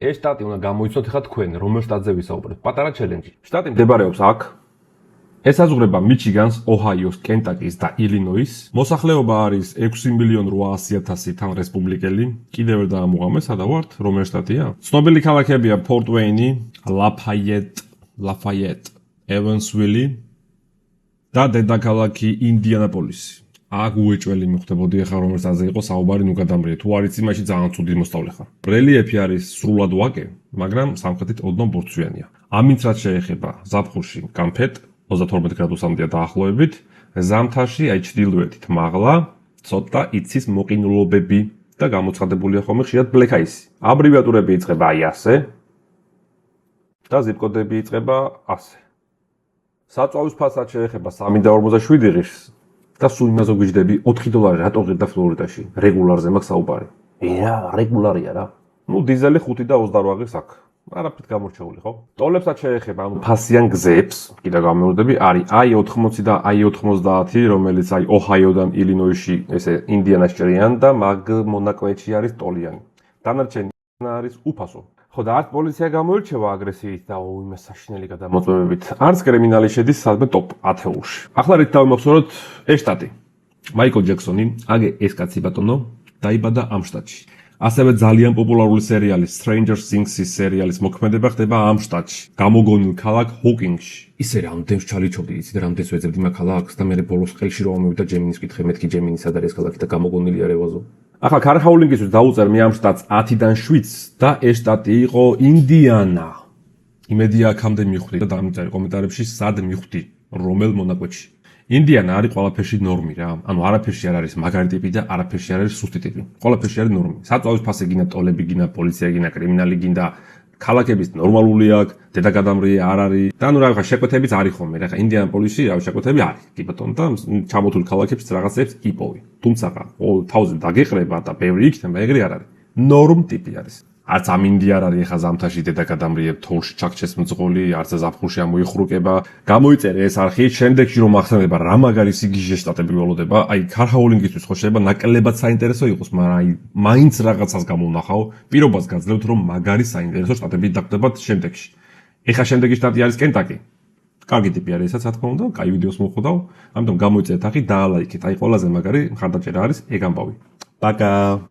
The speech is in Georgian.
ეს შტატი უნდა გამოიცნოთ ხა თქვენ, რომელ შტატზე ვისაუბრეთ. პატარა ჩელენჯი. შტატი მდებარეობს აქ. ესაზღვრება მიჩიგანს, ოჰაიოს, კენტაკის და ილინოის. მოსახლეობა არის 6.800.000 თან რესპუბლიკელი. კიდევ ვერ დაამუღამე, სადა ვართ, რომელ შტატია? ცნობილი ქალაქებია ფორტ ვეინი, ლაფაიეტ, ევანსვილი და დედაქალაქი ინდიანაპოლისი. აქ უეჭველი მიხვდებოდი ახლა რომელ სტაზე იყო საუბარი ნუ გადამრიე. თუ არ იცი, მაშინ ძალიან ცუდი მოსწავლე ხარ. რელიეფი არის სრულად ვაკე, მაგრამ სამხრეთით ოდნავ ბორცვიანია. ამით რაც შეეხება ზაფხულში გამფეთ 32 გრადუსამდეა დაახლოებით, ზამთარში აი ჩრდილოეთით მაღლა, ცოტა იცის მოყინულობები და გამოცხადებულია ხოლმე ხშირად ბლექაისი. აბრევიატურები იწყება აი ასე და ზიპკოდები იწყება ასე. საწვავის ფასად შეეხება 3.47 ღირს და სულ იმაზე გვიჯდები $4 რატო ღირდა ფლორიდაში. რეგულარზე მაქვს საუბარი. რა, რეგულარია რა. ნუ დიზელი 5 და 28 ღირს აქ. არაფრით გამორჩეული ხო? ტოლებსაც შეეხება, ანუ ფასიან გზებს, კიდევ გამეორდები, არის I-80 და I-90, რომელიც აი ოჰაიოდან ილინოისში, ესე ინდიანას ჭრიან და მაგ მონაკვეთში არის ტოლიანი. დანარჩენი არის უფასო. ხო და არც პოლიცია გამოირჩევა აგრესიით და იმას საშინელი გადამოწმებებით. არც კრიმინალი შედის სადმე ტოპ 10-ში. ახლა რით დავიმახსოვროთ ეს შტატი. მაიკლ ჯექსონი, აგე ეს კაცი ბატონო, დაიბადა ამ შტატში. ასევე ძალიან პოპულარული სერიალი Stranger Things-ის სერიალის მოქმედება ხდება ამ შტატში, გამოგონილ ქალაქ ჰოკინგში. ისე რამდენს ჩალიჩობდი, იცი და რამდენს ვეძებდი მაგ ქალაქს და მე ბოლოს ხელში რომ ამოვიდა ჯემინის კითხე, მეთქი ჯემინი სად არის ქალაქი და გამოგონილია რევაზო. ახლა ქარხაულინგისთვის დაუწერ მე ამ შტატს 10-დან 7 და ეს შტატი იყო ინდიანა. იმედია აქამდე მიხვდი და დამიწერე კომენტარებში სად მიხვდი, რომელ მონაკვეთში. ინდიანა არის ყველაფერში ნორმი რა. ანუ არაფერში არ არის მაგარი ტიპი და არაფერში არ არის სუსტი ტიპი. ყველაფერში არის ნორმი. საწვავის ფასი გინდა, ტოლები გინდა, პოლიცია გინდა, კრიმინალი გინდა, ქალაქების ნორმალური აქვს, დედაკადამრიე არ არის. და ნუ რა ხა შეკვეთებიც არის ხოლმე. რა ხა ინდიანაპოლისში რა შეკვეთები არის. კი ბატონო და ჩამოთვლილ ქალაქებს რაღაცებს იპოვი. თუმცა თავზე დაგეყრება და ბევრი იქნება, ეგრე არ არის. ნორმ ტიპი არის. არც ამ ინდია არ არის ხა ზამთარში დედაკადამრიე თოვლში ჩაქჩეს მძღოლი, არც ზაფხულში ამოიხრუკება. გამოიწერე ეს არხი, შემდეგში რომ ახსენდება რა მაგარი სიგიჟე შტატები ველოდება, აი ქარხაულინგისთვის ხო შეიძლება ნაკლებად საინტერესო იყოს, მაგრამ აი მაინც რაღაცას გამოვნახავ, პირობას გაძლევთ რომ მაგარი საინტერესო შტატები დაგვდებათ შემდეგში. ეხა შემდეგი შტატი არის კენტაკი. კარგი ტიპი არის ესაც, რა თქმა უნდა, კაი ვიდეოს მოხვდავ, ამიტომ გამოიწერეთ არხი, დაალაიქეთ. აი ყველაზე მაგარი მხარდაჭერა არის ეგ ამბავი. პაკა.